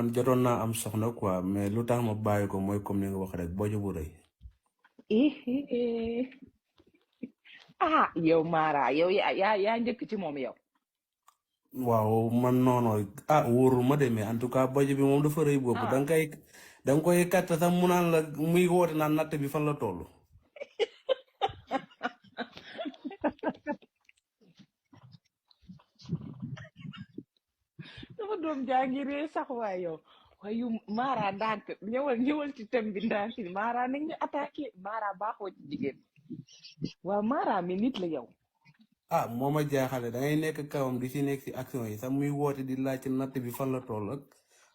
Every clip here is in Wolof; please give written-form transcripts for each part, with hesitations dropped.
man jotoon naa am soxna quoi mais lu tax ma bàyyi ko mooy comme ni nga wax rek bojo bu rëy. ah yow Mara yow yaa njëkk ci moom yow. waaw man noonu wóorul ma demee en tout cas bojo bi moom dafa rëy bopp da nga koy katt sax mu naan la muy woote naan natt bi fan la toll. sama doom jaa ngi ree sax waay yow waaye yu Mara ndànk ñëwal ci thème bi ndànk Mara nañ ñu attaqué Mara baaxoo ci jigéen waaw Mara mi nit la yow. moo ma jaaxale da ngay nekk kawam di ci nekk ci action yi sax muy woote di laaj ci natt bi fan la toll ak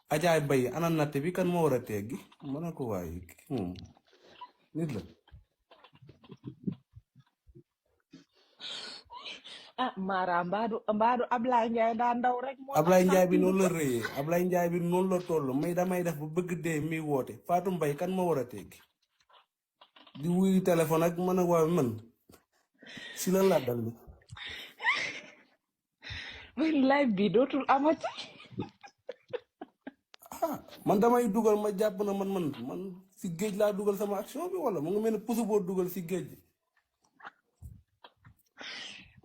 ajaay bay ana natt bi kan moo war a teggi ma ne ko waaye moom nit la. Mara mbaadu Ablaye Ndiaye daa ndaw rek. Ablaye Ndiaye bi noonu la rëyee Ablaye Ndiaye bi noonu la toll may damay def bu bëgg dee muy woote Fatou Mbaye kan moo war a teggi di wuyu téléphone ak man ak waa man si la laddal bi. live bi dootul amati. man damay dugal ma jàpp na man si géej laa dugal sama action bi wala mu ngi mel ne pusu boo dugal si géej bi.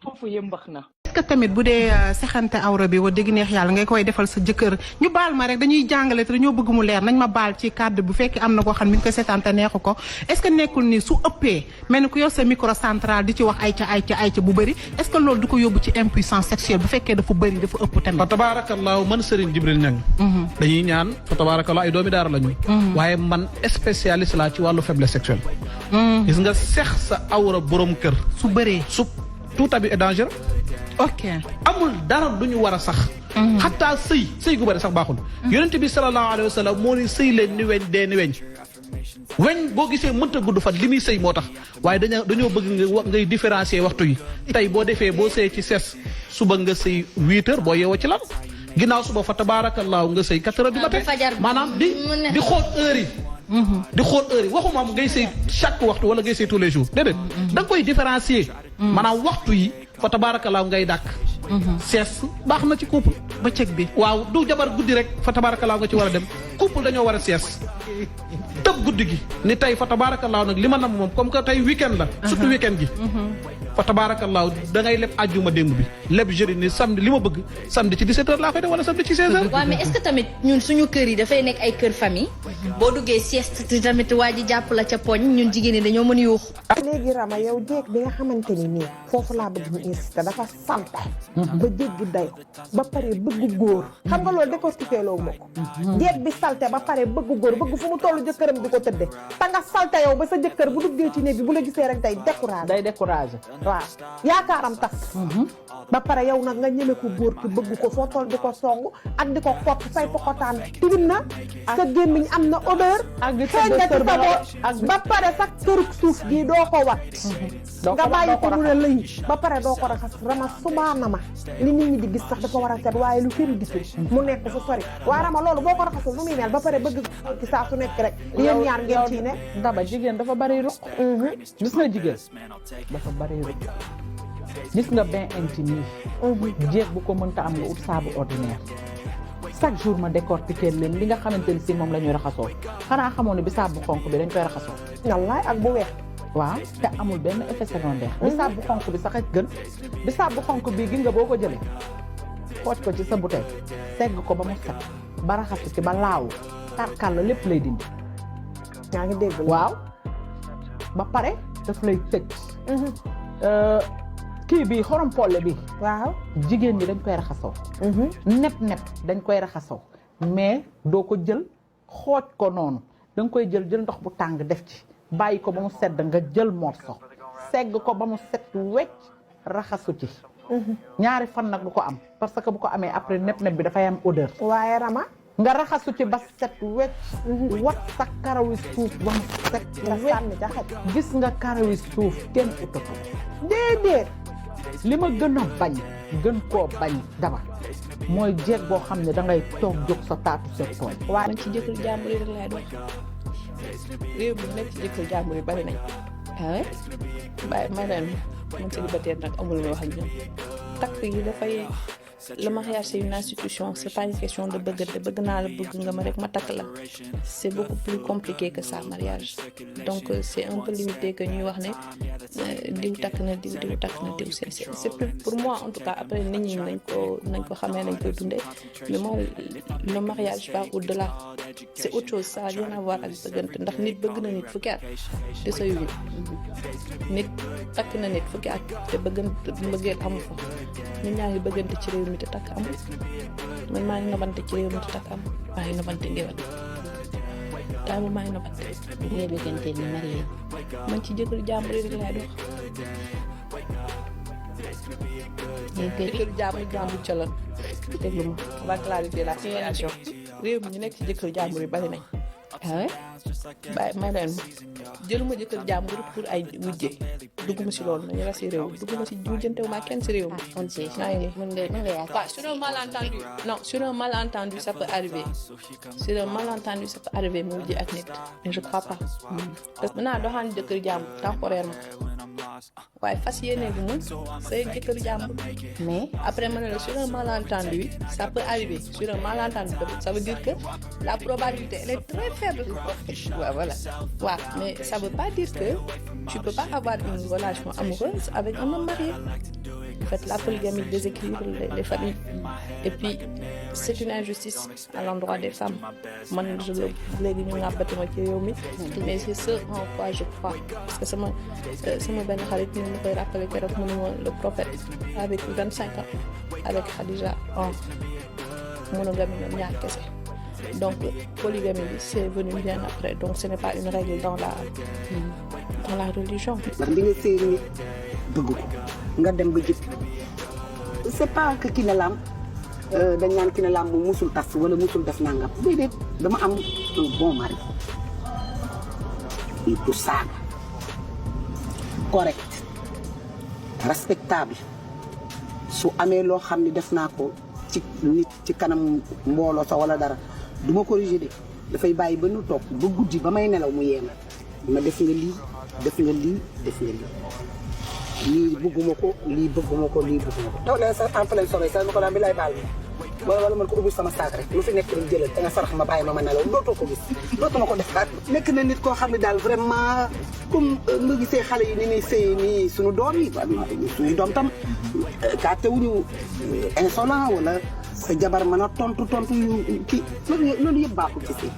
foofu yëmbax na. est-ce que tamit bu dee sexante awra bi wa dégg neex yàlla ngay koy defal sa jëkkër ñu baal ma rek dañuy jàngale te dañoo bëgg mu leer nañ ma baal ci kàddu bu fekkee am na koo xam ne mi ngi koy seetaan te neexu ko est-ce que nekkul ni su ëppee mel ni ku yor sa micro central di ci wax ayca bu bëri est-ce que loolu du ko yóbbu ci impuissance sexuelle bu fekkee dafa bëri dafa ëpp tamit. fa tabaarakallaahu man Serigne Jibril Niang. dañuy ñaan fa tabaarakallaahu ay doomi daara lañu. waaye man spécialiste laa ci wàllu faiblesse sexuelle. gis nga sex sa awra borom kër. su bëree tout abus est dangereux. ok amul dara du ñu war a sax. xataa sëy gu bëri sax baaxul. yonent bi sallallahu alayhi wa sallam moo ni sëy leen ni weñ dee ni weñ. weñ boo gisee mënta gudd fan li muy sëy moo tax waaye dañoo bëgg ngay différencier waxtu yi. tey boo sëy ci ses suba nga sëy 8 heures boo yeewoo ci lan ginnaaw suba fa tabaarakallaahu nga sëy 4 heures du matin maanaam di xool heure yi. di xool heure yi waxuma ngay sëy chaque waxtu wala ngay sëy tous les jours déedéet da nga koy différencier maanaam waxtu yi fa tabaarakallaahu ngay dàkk sees baax na ci couple bëccëg bi waaw du jabar guddi rek fa tabaarakallaahu nga ci war a dem couple dañoo war a sees tëb guddi gi ni tey fa tabaarakallaahu nag li ma nam moom comme que tey weekend la surtout weekend gi fa tabaarakallaahu da ngay leb àjjuma démb bi leb jeudi ni samedi li ma bëgg samedi ci 17h laa koy def wala samedi ci 16h. waaw mais est-ce que tamit ñun suñu kër yi dafay nekk ay kër famille boo duggee sieste tamit waa ji jàpp la ca poñ ñun jigéen ñi dañoo mën a yuux. léegi Rama yow jéeg bi nga xamante ni nii foofu laa bëgg ñu insister dafa salte ba jéggi dayo ba pare bëgg góor xam nga loolu décortiquer loo ma ko jéeg bi salte ba pare bëgg góor bëgg fu mu toll jëkkëram di ko tëdde te nga salte yow ba sa jëkkër bu duggee ci néeg bi bu la gisee rek day découragé waaw yaakaaram tas ba pare yow nag nga ñeme ko góor ki bëgg ko foo toll di ko song ak di ko xott say pokotaan tilim na sa gémmiñ am na odeur xeeñ nga ci sa bopp ba pare sa kërug suuf gi doo ko wat nga bàyyi ko mu ne lëy ba pare doo ko raxas Rama subaana ma li nit ñi di gis sax dafa war a set waaye lu kenn gisul mu nekk fu sori waaye Rama loolu boo ko raxasul lu muy mel ba pare bëgg ci saa su nekk rek yéen ñaar ngeen ci ne daba jigéen dafa bari ruq gis nga jigéen dafa bari ruq gis nga bain intime yi jéeg bu ko mënta am nga ut saabu ordinaire chaque jour ma décortiquer leen li nga xamante ni si moom la ñuy raxasoo xanaa xamoon ne bisaab bu xonk bi dañ koy raxasoo wallaay ak bu weex waaw te amul benn effet secondaire bisaab bu xonk bi sax a gën bisaab bu xonk bi gis nga boo ko jëlee xooj ko ci sa bouteille segg ko ba mu set ba raxasu ci ba laawu tarkal la lépp lay dindi yaa ngi dégg waaw ba pare daf lay tëj kii bi xorom polle bi waaw jigéen ñi dañ koy raxasoo nepp dañ koy raxasoo mais doo ko jël xooj ko noonu da nga koy jël ndox bu tàng def ci bàyyi ko ba mu sedd nga jël morso segg ko ba mu set wecc raxasu ci ñaari fan nag du ko am parce que bu ko amee après nepp bi dafay am odeur waaye Rama nga raxasu ci ba set wecc wat sa karawi suuf ba mu set nga sànni ca xet gis nga karawi suuf kenn utatu déedéet li ma gën a bañ gën koo bañ daba mooy jeeg boo xam ne dangay toog jóg sa taatu sa tooñ waaw man ci jëkkër jàmbur yi rek laay dox réew mi nekk ci jëkkër jàmbur yi bari nañ waaye bàyyi ma leen man célibataire nag amul ma wax ak ñoom takk yi dafay le mariage c'est une institution c'est pas une question de bëggante bëgg naa la bëgg nga ma rek ma takk la c'est beaucoup plus compliqué que ça mariage donc c'est un peu limité que ñuy wax ne diw takk na diw takk na diw c'est plus pour moi en tout cas après nit ñi nañ ko xamee nañ koy dundee mais moi le mariage va au-delà c'est autre chose ça a rien à voir ak bëggante ndax nit bëgg na nit fukki at te sëyul nit takk na nit fukki at te bëggante mbëggeel amu fa nit ñaa ngi bëggante ci réew mi te takk amul man maa ngi nobante ci réew mi te takk amul maa ngi nobante ngéwal daal maa ngi nobante ngay bëggante ni marié man ci jëkkër jàmbur yi rek laay dox jëkkër jàmbur ca lan déglu ma on va clarifier la situation réew mi ñu nekk ci jëkkër jàmbur yi bari nañ bàyyi may leen ma jëluma jëkkër jàmbur pour ay wujje dugguma si loolu nañu rassuré wu dugguma si wujjantewu maa kenn si réew mi on sait maa ngi mën nga yaakaar waaw sur un malentendu non sur un malentendu ça peut arriver sur un malentendu ça peut arriver mu wujje ak nit mais je crois pas parce que mën naa doxaan jëkkër jàmbur temporairement waaye fas yéene bu mun say jëkkër jàmbur mais après ma ne la sur un malentendu ça peut arriver sur un malentendu ça veut dire que la probabilité elle est très faible ouais, voilà waaw mais ça veut pas dire que tu peux pas avoir une relation amoureuse avec un homme marié en fait la polygamie déséquilibre les familles et puis c'est une injustice à l'endroit des femmes man je léegi ñu ngàbbatuma ci réew mi mais c'est ce en quoi je crois parce que sama benn xarit ñu koy rappelé keroog mu ne ma le prophète a vécu 25 ans avec Khadija en monogamie ñoom ñaar kese donc polygamie bi c'est venu bien après donc ce n'est pas une règle dans la religion. ndax li nga sëy nit bëgg ko nga dem ba jëpp c'est pas que ki ne laam dañ naan ki ne laam moom musul tas wala musul def nangam déedéet dama am un bon mari il du saaga correct respectable su amee loo xam ne def naa ko ci nit ci kanam mbooloo sa wala dara du ma corriger de dafay bàyyi ba nu toog ba guddi ba may nelaw mu yeema ma def nga lii def nga lii def nga lii bëgguma ko lii bëgguma ko lii bëgguma ko taw leen sax en plein soleil sax ma ko daan bi lay baal ma wala man ko ubbi sama saak rek lu fi nekk rek jëlal te nga sarax ma bàyyi ma nelaw dootoo ko gis dootuma ko defaat nekk na nit koo xam ne daal vraiment comme nga gisee xale yi ni ñuy sëy nii suñu doom yi suñu doom tam gàttewuñu insolent wala sa jabar mën a tontu yu kii loolu yëpp baaxul ci sëy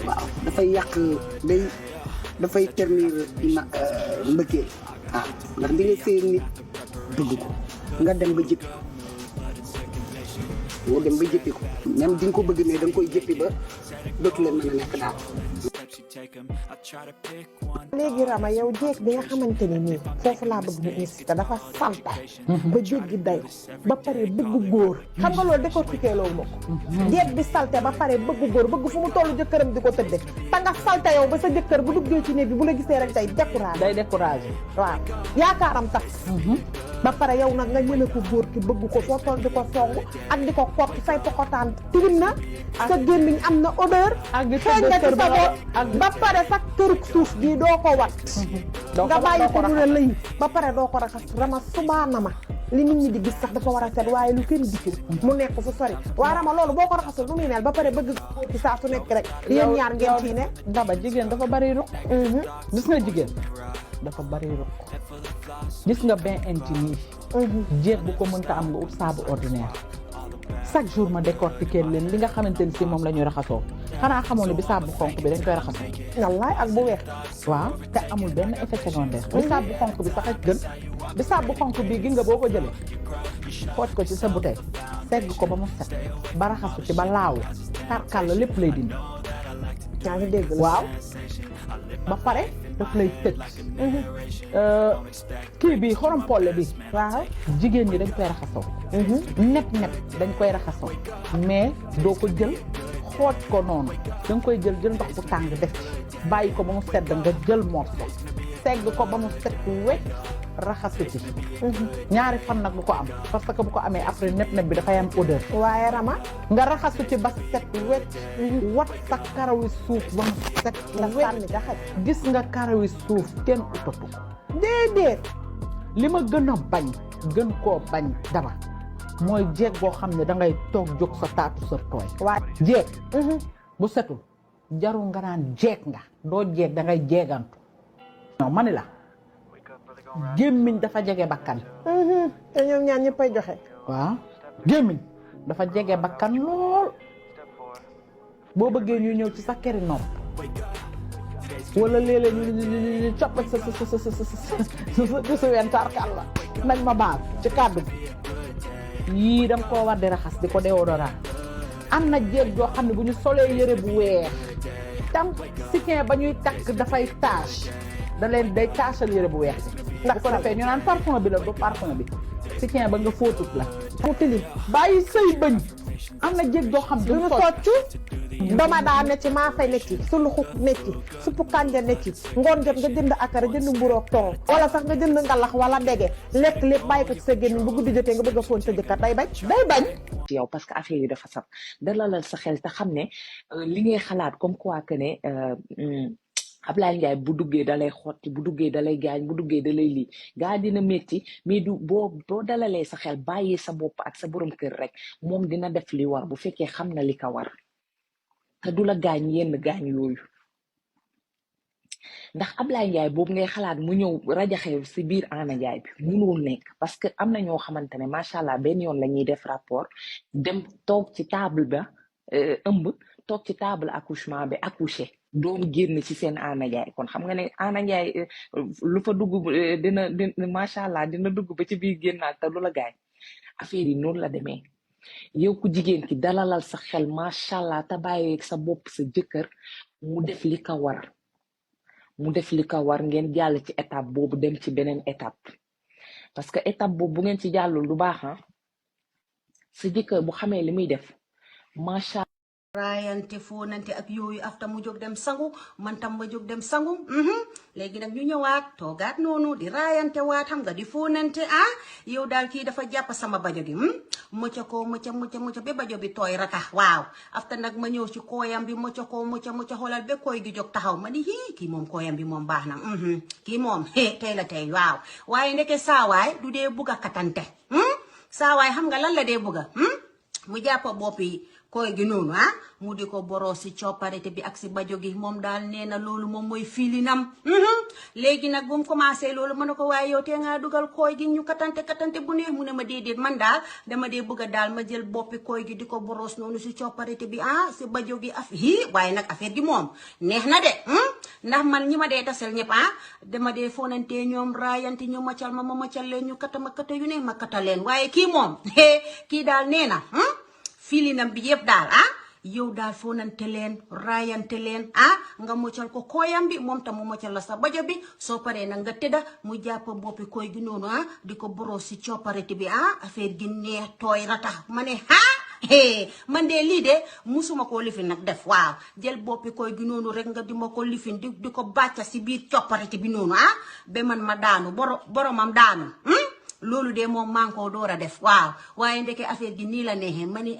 waaw dafay yàq dafay ternir mbëggeel waaw ndax di nga sëy nit bëgg ko nga dem ba jëppi ko même di nga ko bëgg mais da nga koy jëppi ba dootu leen mën a nekk daal. léegi Rama yow jéeg bi nga xamante ni nii foofu laa bëgg mu insisté dafa salte ba jéggi day ba pare bëgg góor xam nga loolu décortiqué loolu moo ko jéeg bi salte ba pare bëgg góor bëgg fu mu tollu jëkkëram di ko tëdde te nga salte yow ba sa jëkkër bu duggee ci néeg bi bu la gisee rek day découragé waaw yaakaaram tax ba pare yow nag nga ñëme ko góor ki bëgg ko foo toll di ko song ak di ko kott say pokotaan tilim na sa gémmiñ am na odeur xeeñ nga ci sa bopp ba pare sax kërug suuf gi doo ko wat nga bàyyi ko mu ne lëy ba pare doo ko raxas Rama subaana ma li nit ñi di gis sax dafa war a set waaye lu kenn gisul mu nekk fu sori waa Rama loolu boo ko raxasul nu muy mel ba pare bëgg góor ci saa su nekk rek yéen ñaar ngeen fii ne Daba jigéen dafa bari ruq gis nga jigéen dafa bari ruq gis nga bain intime yi jeex bu ko mënta am nga ut saabu ordinaire chaque jour ma décortiquer leen li nga xamante ni si moom la ñuy raxasoo xanaa xamoon ne bisaab bu xonk bi dañ koy raxasoo wallaay ak bu weex waaw te amul benn effet secondaire bisaab bu xonk bi sax ak gën bisaab bu xonk bi gi nga boo ko jëlee xooj ko ci sa bouteille segg ko ba mu set ba raxasu ci ba laaw tarkal la lépp lay dindi yaa ngi dégg waaw ba pare daf lay tëj kii bi xorom polle bi waaw jigéen ñi dañ koy raxasoo nepp dañ koy raxasoo mais doo ko jël xooj ko noonu da nga koy jël ndox bu tàng def ci bàyyi ko ba mu sedd nga jël morceau segg ko ba mu set wecc raxasu ci ñaari fan nag bu ko am parce que bu ko amee après nepp bi dafay am odeur waaye Rama nga raxasu ci ba set wecc wat sa karawi suuf ba mu set sànni nga xaj gis nga karawi suuf kenn utatu ko déedéet li ma gën a bañ gën koo bañ Daba mooy jeeg boo xam ne dangay toog jóg sa taatu sër tooy waaye jeeg bu setul jarul nga naan jeeg nga doo jeeg dangay jeegantu non ma ni la gémmiñ dafa jege bakkan te ñoom ñaar ñëppay joxe waaw gémmiñ dafa jege bakkan lool boo bëggee ñuy ñëw ci sa këri nopp wala léeg-léeg ñu copp sa wen tarkal la nañ ma baal ci kàddu yii danga koo war di raxas di ko déodorant am na jéeg joo xam ne bu ñu solee yëre bu weex tam sikin ba ñuy takk dafay tache da leen day taachal yëre bu weex ndax ko defee ñu naan parfum bi la du parfum bi sikin ba nga fóotut la mu tilim bàyyi sëy bëñ am na jéeg joo xam duñu soccu doma daa ne ci maa fay ne ci suluxu ne ci suppu kànja ne ci ngoon jot nga jënd akara jënd mburoog toog wala sax nga jënd ngalax wala dege lekk lépp bàyyi ko ci sa gémmiñ bu guddi jotee nga bëgg a foon sa jëkkër day bañ ci yow parce que affaire yi dafa saf dalalal sa xel te xam ne li ngay xalaat comme quoi que ne Ablaye Ndiaye bu duggee dalay xotti bu duggee dalay gaañ bu duggee dalay lii gaa dina métti mais du boo dalalee sa xel bàyyi sa bopp ak sa borom kër rek moom dina def li war bu fekkee xam na li ko war te du la gaañ yenn gaañ yooyu ndax Ablaye Ndiaye boobu ngay xalaat mu ñëw rajaxe si biir Anna Ndiaye bi munul nekk parce que am na ñoo xamante ne macha allah benn yoon la ñuy def rapport dem toog ci table ba ëmb toog ci table accouchement bi accoucher doom génn ci seen Anna Ndiaye kon xam nga ne Anna Ndiaye lu fa dugg dina macha allah dina dugg ba ci biir génnaat te lu la gaañ affaire yi noonu la demee yow ku jigéen ki dalalal sa xel macha allah te bàyyi sa bopp sa jëkkër mu def li ka war ngeen jàll ci étape boobu dem ci beneen étape parce que étape boobu bu ngeen ci jàllul du baax sa jëkkër bu xamee li muy def macha raayante foonante ak yooyu afta mu jóg dem sangu man tam ma jóg dem sangu léegi nag ñu ñëwaat toogaat noonu di raayante waat xam nga di foonante yow daal kii dafa jàpp sama bajo gi mucca ko mucca ba bajo bi tooy raka waaw afta nag ma ñëw ci kooyam bi mucca xoolal ba koy gi jóg taxaw ma ni kii moom kooyam bi moom baax na kii moom tey la tey waaw waaye ndeke saawaay du dee bugg a katante saawaay xam nga lan la dee bugga mu jàpp boppi koy gi noonu mu di ko boroo si copparité bi ak si bajo gi moom daal nee na loolu moom mooy filinam léegi nag bu mu commencé loolu ma ne ko waaye yow tee ngaa dugal koy gi ñu katante bu neex mu ne ma déedéet man daal dama dee bëgg a daal ma jël boppi koy gi di ko boros noonu si copparité bi si bajo gi waaye nag affaire gi moom neex na de ndax man ñi ma dee tasel ñëpp dama dee fonante ñoom raayante ñu maccal ma maccal leen ñu kata yu ne ma kata leen waaye kii moom kii daal nee na filinam bi yëpp daal yow daal foonante leen raayante leen nga moccal ko kooyam bi moom tam mu moccal la sa bajo bi soo paree nag nga tëdda mu jàpp boppi koy gi noonu di ko boros si copparité bi affaire gi neex tooy ratax ma ne man de lii de musuma koo lifin nag def waaw jël boppi koy gi noonu rek nga di ma ko lifin di ko bàcca si biir copparité bi noonu ba man ma daanu boromam daanu loolu de moom maa ngi koo door a def waaw waaye ndeke affaire gi nii la neexee ma ni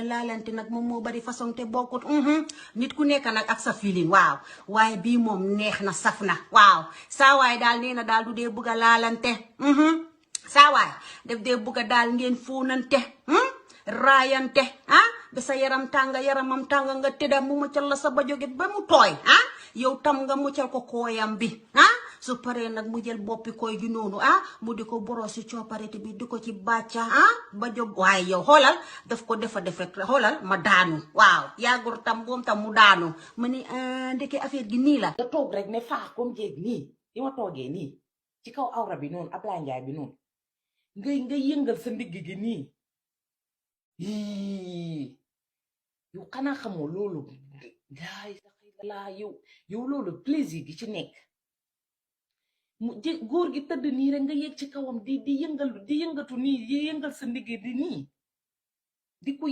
laalante nag moom moo bari façon te bokkut nit ku nekk nag ak sa feeling waaw waaye bii moom neex na saf na waaw saa waay daal nee na daal du dee bugg a laalante saa waay def dee bugg a daal ngeen fóonante raayante ba sa yaramam tàng nga tëdda mu muccal la sa bajo gi ba mu tooy yow tam nga muccal ko kooyam bi su paree nag mu jël boppi koy gi noonu mu di ko borosi copparité bi di ko ci bàcca bajo waaye yow xoolal daf ko defa def rek xoolal ma daanu waaw yàggul tam boom tam mu daanu ma ni ndeke affaire gi nii la nga toog rek ne faax comme jéeg nii li ma toogee nii ci kaw awra bi noonu Ablaye Ndiaye bi noonu ngay yëngal sa ndigg gi nii yow xanaa xamoo loolu laa yow loolu plaisir gi ci nekk góor gi tëdd nii rek nga yéeg ci kawam di yëngatu nii di yëngal sa ndigg di nii di ko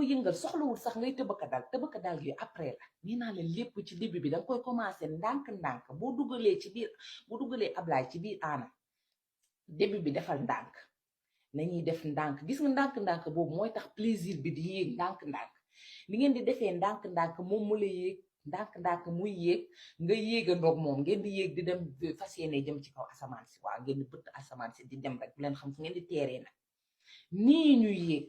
yëngal soxlawul sax ngay tëbaka dal gi après la nii naa leen lépp ci début bi danga koy commencé ndànk boo dugalee Ablaye ci biir Anna début bi defal ndànk nañuy def ndànk gis nga ndànk boobu mooy tax plaisir bi di yéeg ndànk li ngeen di defee ndànk moom mu la yéeg ndànk muy yéeg nga yéega ndoog moom ngeen di yéeg di dem fas yéene jëm ci kaw asamaan si waaw ngeen di bëtt asamaan si di dem rek bu leen xam fu ngeen di teeree nag nii ñuy yéeg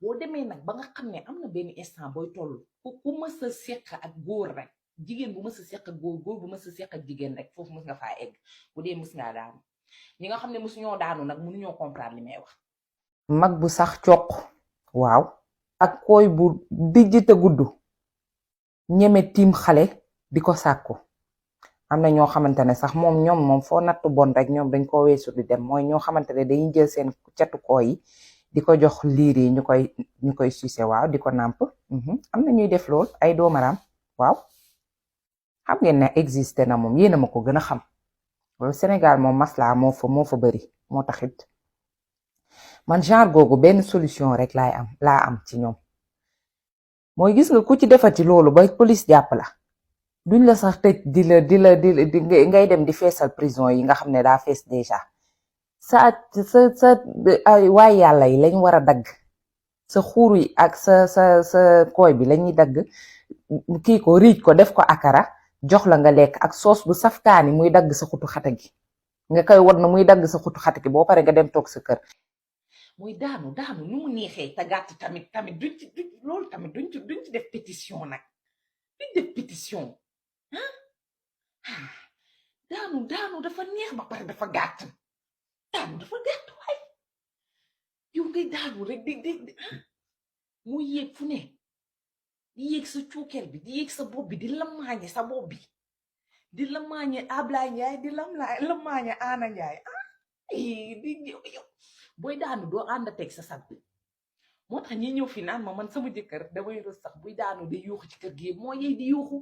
boo demee nag ba nga xam ne am na benn instant booy toll ku mës a seq ak góor rek jigéen bu mës a seq ak góor bu mës a seq ak jigéen rek foofu mës nga faa egg bu dee mës ngaa daanu ñi nga xam ne mësuñoo daanu nag mënuñoo comprendre li may wax. mag bu sax coq waaw ak koy bu dijj te gudd ñeme tiim xale di ko sàkku am na ñoo xamante ne sax ñoom moom foo nattu bon rek ñoom dañ ko weesu di dem mooy ñoo xamante ne dañuy jël seen catu koo yi di ko jox liir yi ñu koy sucé waaw di ko nàmp am na ñuy def lool ay doomaram waaw xam ngeen ne existé na moom yéena ma ko gën a xam loolu Sénégal moom masla moo fa bëri moo taxit man genre googu benn solution rek laa am ci ñoom mooy gis nga ku ci defati loolu ba police jàpp la duñ la sax tëj di ngay dem di feesal prison yi nga xam ne daa fees déjà sa waay yàlla yi lañ war a dagg sa xuur yi ak sa kooy bi lañuy dagg kii ko riij ko def ko akara jox la nga lekk ak soos bu safkaani muy dagg sa xutu xata gi nga koy won na muy dagg sa xutu xata gi boo pare nga dem toog sa kër. mooy daanu nu mu neexee te gàtt tamit duñ ci loolu tamit duñ ci def pétition nag duñ def pétition daanu dafa neex ba pare dafa gàtt daanu dafa gàtt waay yow ngay daanu rek di muy yéeg fu ne di yéeg sa cuukeel bi di yéeg sa bopp bi di lamaañe sa bopp bi di lamaañe Ablaye Ndiaye di lamaañe Ana Ndiaye booy daanu doo ànd teg sa sag moo tax ñi ñëw fi naan man sama jëkkër damay rës sax buy daanu day yuuxu ci kër gi moo yey di yuuxu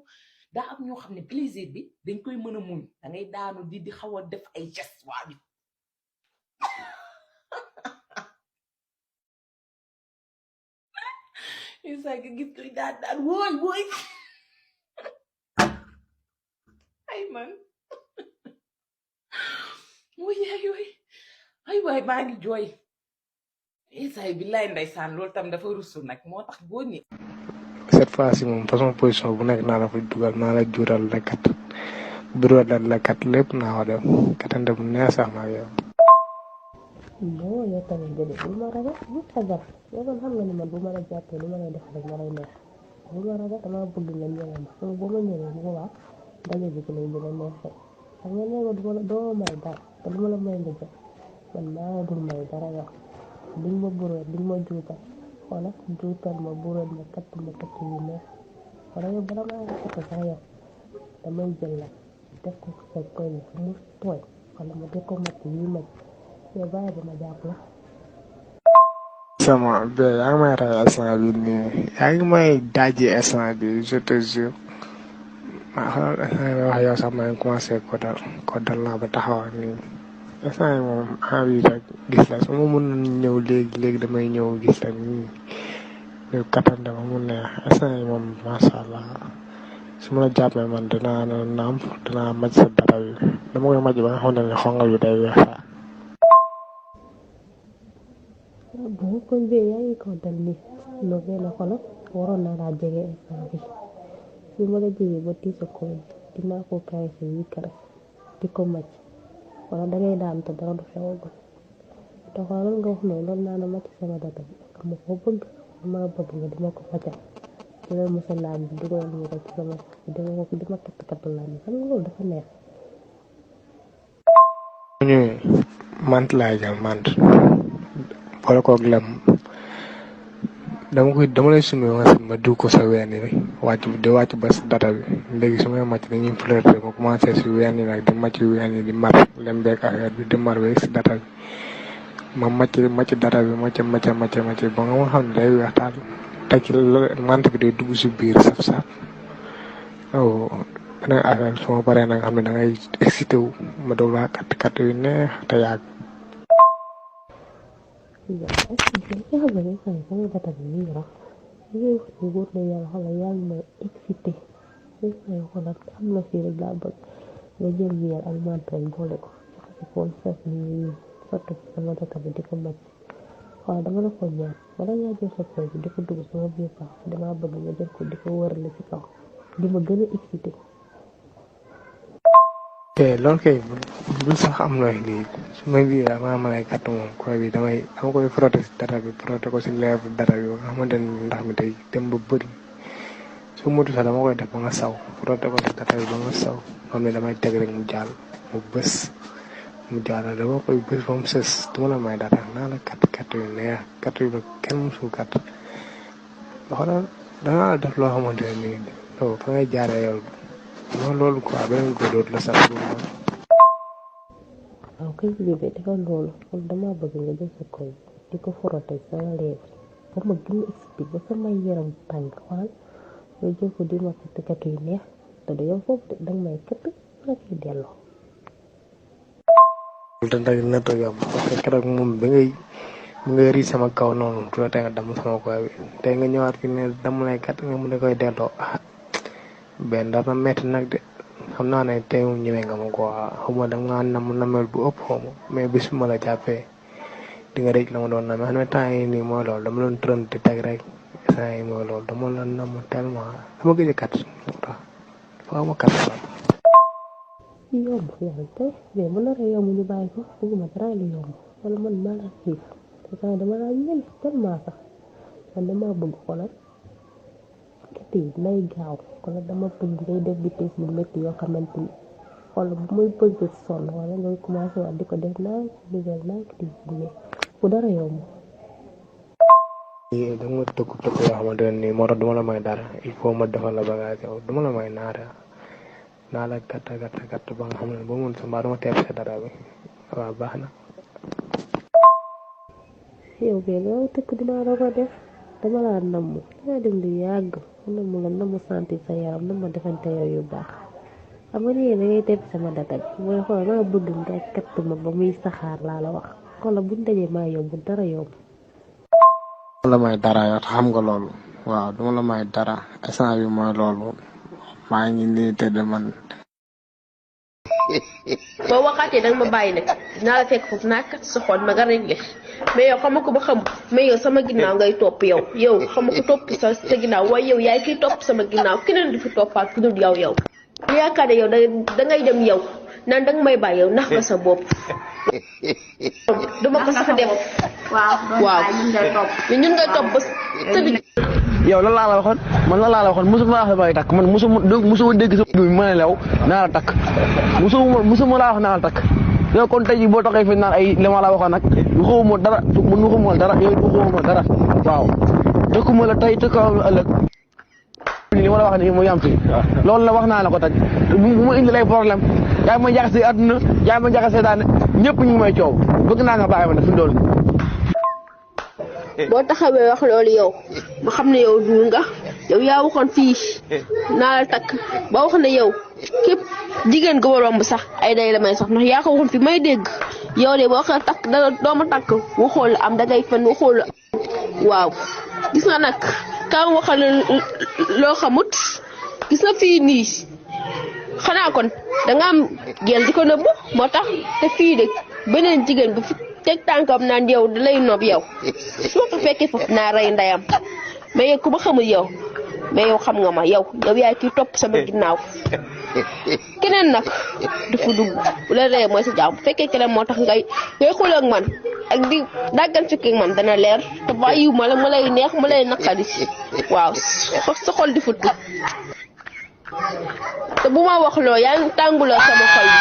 daa am ñoo xam ne plaisir bi dañ koy mën a muñ da ngay daanu di xaw a def ay geste waa bi isa nga gis koy daan wooy ay man mooy ay waay maa ngi jooy isaay billaay ndeysaan loolu tam dafa rusul nag moo tax góor ñi cette fois-ci moom façon position bu nekk naa la fa dugal naa la jural la kat bureau dal la kat lépp naa ko def katante bu neex sax maa yow bon yow tamit de bu ma ragal bu ragal yow man xam nga ni man bu ma la jàppee lu ma lay def rek ma lay neex bu ma ragal dama bëgg nga ñëwee ma xam bu ma ñëwee bu boobaa daje bi ci lay gën a neexee xam nga nee nga du ma la doo may dara te lu ma la may nga jël man maa dul may dara yow liñ ma bureau liñ ma juutal wala juutal ma bureau ma katt yu neex wala yow bala maa nga katt sax yow damay jël la def ko sa koy mu tooy wala ma def ko mat yi maj yow bàyyi ba ma jàpp la sama be yaa ngi may rey instant bi nii yaa ngi may daaji instant bi je te jure maa xoolal instant bi wax yow sax maa ngi commencé ko dal naa ba taxaw nii instant yi moom envie rek gis la su ma mën ñëw léegi damay ñëw gis la nii ñu katante ba mu neex instant yi moom macha allah su ma la jàppee man dinaa nàmp dinaa maj sa dara bi dama koy maj ba nga xam ne xongal bi day weex sax bon kon bee yaa ngi ko dal ni loo bee la xoolal waroon naa laa jege instant bi su ma la jege ba tiisa ko dinaa ko caressé yi caress di ko maj wala dangay daan te dara du xewagul te xoolal nga wax noonu loolu naa na màcc sama data bi ma ko bëgg ma bëgg nga dima ko fajal dina mësa laaj bi dugal ñu ko ci sama dima katt laaj bi xam nga loolu dafa neex ñu mant laa jël mant boole koog lem dama lay sumee nga ma diw ko sa ween yi di wàcc ba sa data bi léegi su may màcc dañuy flirté ma commencé si ween yi nag di màcc ween yi di mar lem beeg affaire bi di mar beeg si data bi ma màcc data bi màcc ba nga ma xam ne day weex taal teg ci mant bi day dugg si biir saf-saf beneen affaire su ma paree nag xam ne da ngay excité wu ma doog laa kat yu neex te yàgg sama data bi nii rax ngay wax ni wóor na yàlla xoolal yaa ngi may excité may xoolal am na fii rek laa bëgg nga jël miel ak mant rek boole ko ci foon saf ni sotti sama data bi di ko màcc waaw dama la ko ñaan wala ngaa jël sa koy bi di ko dugg sama biir pax dama bëgg nga jël ko di ko wërale ci kaw di ma gën a excité loolu kay bu sax am na lii su ma lii maa ma lay gàtt moom koy bi dama koy frotté si dara bi frotté ko si lèvre dara bi nga xamante ni ndax mi day dem ba bëri su mutu sax dama koy def ba nga saw frotté ko si dara bi ba nga saw xam ne damay teg rek mu jàll mu bës mu jàll dama koy bës ba mu sës du ma la may dara naa la kat yu neex kat yu ba kenn musul kat xoolal danaa la def loo xamante ne nii yow fa ngay jaaree yow loolu quoi beneen góor dootu la sax waaw kay bébé defal loolu kon dama bëgg nga jël sa koy di ko frotter sama lèvre ba ma gën a expliqué ba sama yaram tàng xoolal nga jël ko di ma kat yu neex te du yow foofu danga may këtt la koy delloo. loolu da na to yomb parce que keroog moom bi ngay rii sama kaw noonu tu la tey nga damm sama koy bi tey nga ñëwaat fi ne damm lay kat nga mun a koy delloo benn dara metti nag de xam naa ne tey moom ñëwee nga ma ko xawma da nga namel bu ëpp xawma mais bis ma la jàppee di nga rëcc la ma doon namee xam ne temps yi nii mooy loolu dama doon tërën di teg rek temps yi mooy loolu dama la nam tellement dama gëj a kat faaw ma kat yomb yàlla tey mais bu naree yomb ñu bàyyi ko bëgguma dara lu yomb wala man maa la xiif te temps dama laa ñëw tellement sax man dama bëgg xoolal kat yi nay gaaw kon dama bëgg ngay def vitesse bu métti yoo xamante ni xool bu muy bëgg sonn wala ngay commencé waat di ko def naa dugal naa di mais bu dara yomb. da nga tëkk yoo xamante ne nii moo tax duma la may dara il faut ma defal la bagage yow duma la may naara naa la gàtt ba nga xam ne boo mun sa mbaa duma teeb sa dara bi waaw baax na. yow bee nga tëkk dinaa la ko def dama laa namm dinaa dem lu yàgg namm la namm sentir sa yaram namm ma defante yow yu baax xam nga nii da ngay teeb sama data bi mooy xool maa bëgg nga katt ma ba muy saxaar laa la wax kon la buñ dajee maa yomb dara yomb. duma la may dara yow xam nga loolu waaw duma la may dara instant bi mooy loolu maa ngi nii tëdd man. boo waxaatee danga ma bàyyi nag dinaa la fekk foofu naa kat sa xool ma nga réglé mais yow xama ko ba xam mais yow sama ginnaaw ngay topp yow xama ko topp sa ginnaaw waaye yow yaay kiy topp sama ginnaaw keneen du fi toppaat ku dul yow ñu yaakaar ne yow dangay dem yow naan danga may bàyyi yow nax nga sa bopp duma ko sax def waaw ñun ngay topp ba tëdd. yow lan laa la waxoon man lan laa la waxoon mosuma laa wax may takk man mosuma dégg sa bi ma ne lew naa la takk mosuma laa wax naa la takk yow kon tey jii boo taxee fi naan ay li ma la waxoon nag waxuma dara man waxuma dara yow waxuma dara waaw tëkkuma la tey tëkkuma la ëllëg li ma la wax nii mu yam fi loolu la wax naa la ko tey bu ma indi lay problème yaa ma jaxase àdduna yaa ma jaxase daane ñëpp ñu ngi may coow bëgg naa nga bàyyi ma ne fi dool boo taxawee wax loolu yow ma xam ne yow duul nga yow yaa waxoon fii naa la takk ba wax ne yow képp jigéen ga romb sax ay day la may sax ndax yaa ko waxoon fi may dégg yow de boo ko takk da dooma takk waxool am dangay fen waxool waaw gis nga nag ka waxal loo xamut gis nga fii nii xanaa kon danga am gel di ko nëbbu moo tax te fii de beneen jigéen bu fi teg tànkam naan yow da lay nob yow su ma ko fekkee foofu naa rey ndeyam mais yow ku ma xamul yow mais yow xam nga ma yow yaay kiy topp sama ginnaaw keneen nag dafa dugg bu la reyee mooy sa jaam bu fekkee keneen moo tax ngay xuloo ak man ak di dàggan fekkee man dana leer te bàyyiwu ma la ma lay neex ma lay naqari waaw sa xol di futt te bu ma wax loo yaa ngi tànguloo sama xol bi